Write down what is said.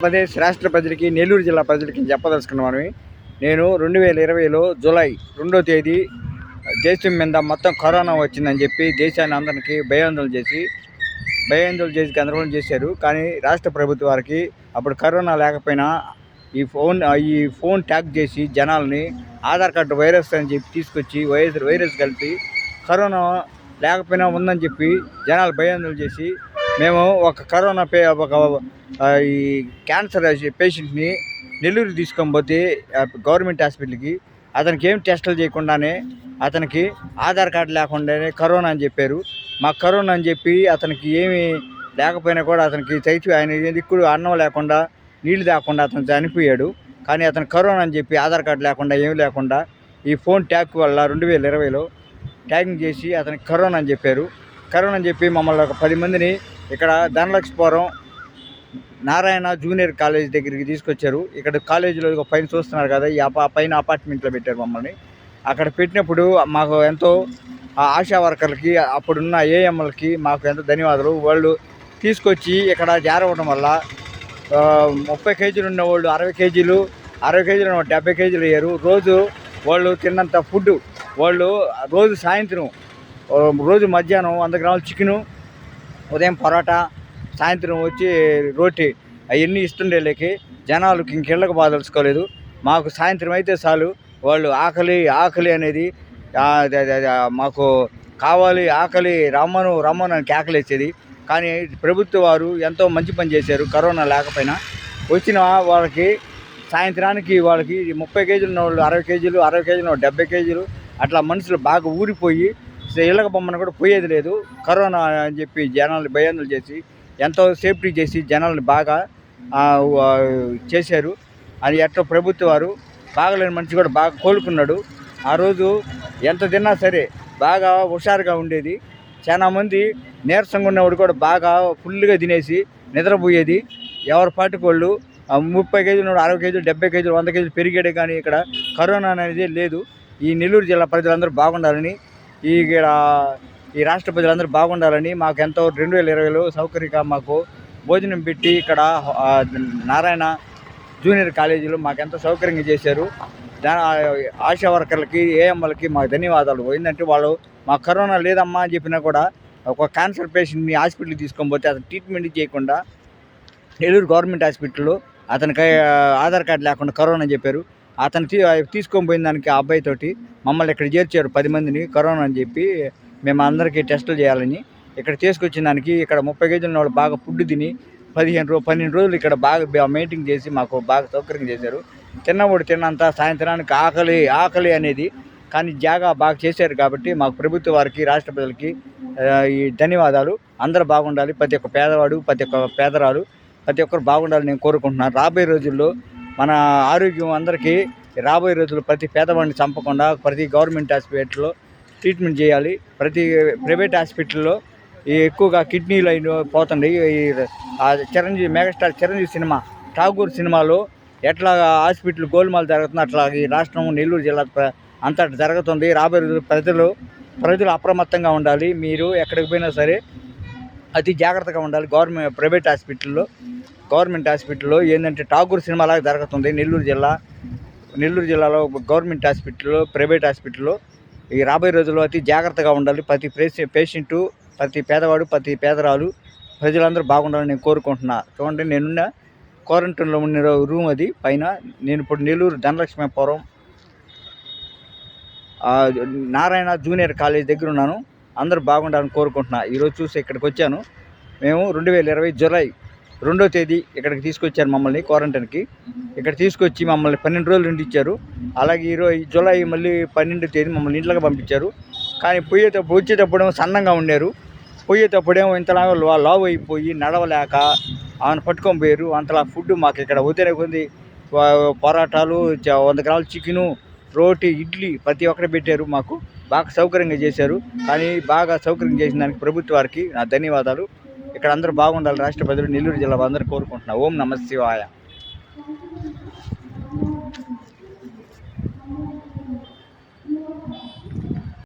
ఆంధ్రప్రదేశ్ రాష్ట్ర ప్రజలకి, నెల్లూరు జిల్లా ప్రజలకి చెప్పదలుచుకున్నాను. నేను 2020లో జూలై 2వ తేదీ దేశం మీద మొత్తం కరోనా వచ్చిందని చెప్పి దేశాన్ని అందరికీ భయాందోళన చేసి గందరగోళం చేశారు. కానీ రాష్ట్ర ప్రభుత్వ వారికి అప్పుడు కరోనా లేకపోయినా ఈ ఫోన్ ట్యాగ్ చేసి జనాల్ని ఆధార్ కార్డు వైరస్ అని చెప్పి తీసుకొచ్చి వైరస్ కలిపి కరోనా లేకపోయినా ఉందని చెప్పి జనాలు భయాందోళన చేసి మేము ఒక కరోనా ఈ క్యాన్సర్ పేషెంట్ని నెల్లూరు తీసుకొని పోతే గవర్నమెంట్ హాస్పిటల్కి అతనికి ఏం టెస్టులు చేయకుండానే అతనికి ఆధార్ కార్డు లేకుండానే కరోనా అని చెప్పారు. మాకు కరోనా అని చెప్పి అతనికి ఏమీ లేకపోయినా కూడా అతనికి ఆయన దిక్కుడు అన్నం లేకుండా నీళ్లు తాగకుండా అతను చనిపోయాడు. కానీ అతను కరోనా అని చెప్పి ఆధార్ కార్డు లేకుండా ఏమీ లేకుండా ఈ ఫోన్ ట్యాగ్ వల్ల 2020లో ట్యాగింగ్ చేసి అతనికి కరోనా అని చెప్పారు. కరోనా అని చెప్పి మమ్మల్ని ఒక 10 మందిని ఇక్కడ ధనలక్ష్మీపురం నారాయణ జూనియర్ కాలేజ్ దగ్గరికి తీసుకొచ్చారు. ఇక్కడ కాలేజీలో పైన చూస్తున్నారు కదా, ఈ పైన అపార్ట్మెంట్లో పెట్టారు మమ్మల్ని. అక్కడ పెట్టినప్పుడు మాకు ఎంతో ఆశా వర్కర్లకి అప్పుడున్న ఏఎంఎల్కి మాకు ఎంతో ధన్యవాదాలు. వాళ్ళు తీసుకొచ్చి ఇక్కడ చేరవడం వల్ల 30 కేజీలు ఉన్న వాళ్ళు 60 కేజీలు, 60 కేజీలు ఉన్న 70 కేజీలు అయ్యారు. రోజు వాళ్ళు తిన్నంత ఫుడ్ వాళ్ళు రోజు సాయంత్రం, రోజు మధ్యాహ్నం 100 గ్రాముల చికెను, ఉదయం పరోటా, సాయంత్రం వచ్చి రోటీ అవన్నీ ఇస్తుండేలేకి జనాలకి ఇంకెళ్ళకు బాధలుసుకోలేదు. మాకు సాయంత్రం అయితే చాలు వాళ్ళు ఆకలి అనేది మాకు కావాలి, ఆకలి రమ్మను అని కేకలేసేది. కానీ ప్రభుత్వ వారు ఎంతో మంచి పని చేశారు. కరోనా లేకపోయినా వచ్చిన వాళ్ళకి సాయంత్రానికి వాళ్ళకి 30 కేజీలు ఉన్న వాళ్ళు 60 కేజీలు, 60 కేజీలు 70 కేజీలు అట్లా మనుషులు బాగా ఊరిపోయి ఇళ్ళక బొమ్మను కూడా పోయేది లేదు. కరోనా అని చెప్పి జనాల్ని భయాందోళన చేసి ఎంతో సేఫ్టీ చేసి జనాల్ని బాగా చేశారు. అది ఎట్లా ప్రభుత్వ వారు బాగలేని మనిషి కూడా బాగా కోలుకున్నాడు. ఆ రోజు ఎంత తిన్నా సరే బాగా హుషారుగా ఉండేది. చాలామంది నీరసంగా ఉన్నవాడు కూడా బాగా ఫుల్గా తినేసి నిద్రపోయేది. ఎవరి పాటికి వాళ్ళు 30 కేజీలు 60 కేజీలు 70 కేజీలు 100 కేజీలు పెరిగాడే. కానీ ఇక్కడ కరోనా అనేది లేదు. ఈ నెల్లూరు జిల్లా ప్రజలందరూ బాగుండాలని, ఈ రాష్ట్ర ప్రజలందరూ బాగుండాలని మాకు ఎంతో 2020లో సౌకర్యంగా మాకు భోజనం పెట్టి ఇక్కడ నారాయణ జూనియర్ కాలేజీలో మాకు ఎంతో సౌకర్యంగా చేశారు. ఆశా వర్కర్లకి, ఏఎంఎల్కి మాకు ధన్యవాదాలు. ఏంటంటే వాళ్ళు మాకు కరోనా లేదమ్మా అని చెప్పినా కూడా ఒక క్యాన్సర్ పేషెంట్ని హాస్పిటల్కి తీసుకొని పోతే అతను ట్రీట్మెంట్ చేయకుండా నెల్లూరు గవర్నమెంట్ హాస్పిటల్లో అతనికి ఆధార్ కార్డు లేకుండా కరోనా అని చెప్పారు. అతను తీసుకొని పోయిన దానికి ఆ అబ్బాయితోటి మమ్మల్ని ఇక్కడ చేర్చారు 10 మందిని కరోనా అని చెప్పి. మేము అందరికీ టెస్టులు చేయాలని ఇక్కడ తీసుకొచ్చిన దానికి ఇక్కడ 30 కేజీల వాళ్ళు బాగా ఫుడ్ తిని 12 రోజులు ఇక్కడ బాగా మెయింటైన్ చేసి మాకు బాగా సౌకర్యంగా చేశారు. తిన్నవాడు తిన్నంత సాయంత్రానికి ఆకలి అనేది కానీ బాగా చేశారు. కాబట్టి మాకు ప్రభుత్వ వారికి, రాష్ట్ర ప్రజలకి ఈ ధన్యవాదాలు. అందరూ బాగుండాలి. ప్రతి ఒక్క పేదవాడు, ప్రతి ఒక్క పేదరాలు, ప్రతి ఒక్కరు బాగుండాలని నేను కోరుకుంటున్నాను. రాబోయే రోజుల్లో మన ఆరోగ్యం అందరికీ రాబోయే రోజుల్లో ప్రతి పేదవాడిని చంపకుండా ప్రతి గవర్నమెంట్ హాస్పిటల్లో ట్రీట్మెంట్ చేయాలి. ప్రతి ప్రైవేట్ హాస్పిటల్లో ఎక్కువగా కిడ్నీలు అయిన పోతుంది. మెగాస్టార్ చిరంజీవి సినిమా ఠాగూర్ సినిమాలో ఎట్లా హాస్పిటల్ గోల్మాల్ జరుగుతుంది అట్లా ఈ రాష్ట్రం నెల్లూరు జిల్లా అంతటా జరుగుతుంది. రాబోయే రోజుల్లో ప్రజలు అప్రమత్తంగా ఉండాలి. మీరు ఎక్కడికి పోయినా సరే అతి జాగ్రత్తగా ఉండాలి. గవర్నమెంట్ హాస్పిటల్లో ఏంటంటే ఠాగూర్ సినిమాలాగా జరుగుతుంది నెల్లూరు జిల్లాలో గవర్నమెంట్ హాస్పిటల్లో, ప్రైవేట్ హాస్పిటల్లో ఈ రాబోయే రోజుల్లో అతి జాగ్రత్తగా ఉండాలి. ప్రతి పేషెంటు, ప్రతి పేదవాడు, ప్రతి పేదరాలు ప్రజలందరూ బాగుండాలని నేను కోరుకుంటున్నా. చూడండి, నేనున్న క్వారంటైన్లో ఉన్న రూమ్ అది పైన. నేను ఇప్పుడు నెల్లూరు ధనలక్ష్మీపురం నారాయణ జూనియర్ కాలేజ్ దగ్గర ఉన్నాను. అందరూ బాగుండాలని కోరుకుంటున్నా. ఈరోజు చూసి ఇక్కడికి వచ్చాను. మేము 2020 జూలై 2వ తేదీ ఇక్కడికి తీసుకొచ్చారు మమ్మల్ని క్వారంటైన్కి. ఇక్కడ తీసుకొచ్చి మమ్మల్ని 12 రోజులు ఉండిచ్చారు. అలాగే ఈరోజు జూలై మళ్ళీ 12వ తేదీ మమ్మల్ని ఇంట్లోకి పంపించారు. కానీ వచ్చేటప్పుడేమో సన్నంగా ఉన్నారు, పోయేటప్పుడేమో ఇంతలాగా లావు అయిపోయి నడవలేక ఆమెను పట్టుకొని పోయారు. అంతలా ఫుడ్ మాకు ఇక్కడ వదిలే కొంది పరోటాలు, 100 గ్రాముల చికెను, రోటీ, ఇడ్లీ ప్రతి ఒక్కరు పెట్టారు. మాకు బాగా సౌకర్యంగా చేశారు. కానీ బాగా సౌకర్యం చేసిన దానికి ప్రభుత్వ వారికి నా ధన్యవాదాలు. ఇక్కడ అందరూ బాగుండాలి. రాష్ట్ర ప్రజలు, నెల్లూరు జిల్లా అందరూ కోరుకుంటున్నా. ఓం నమః శివాయ.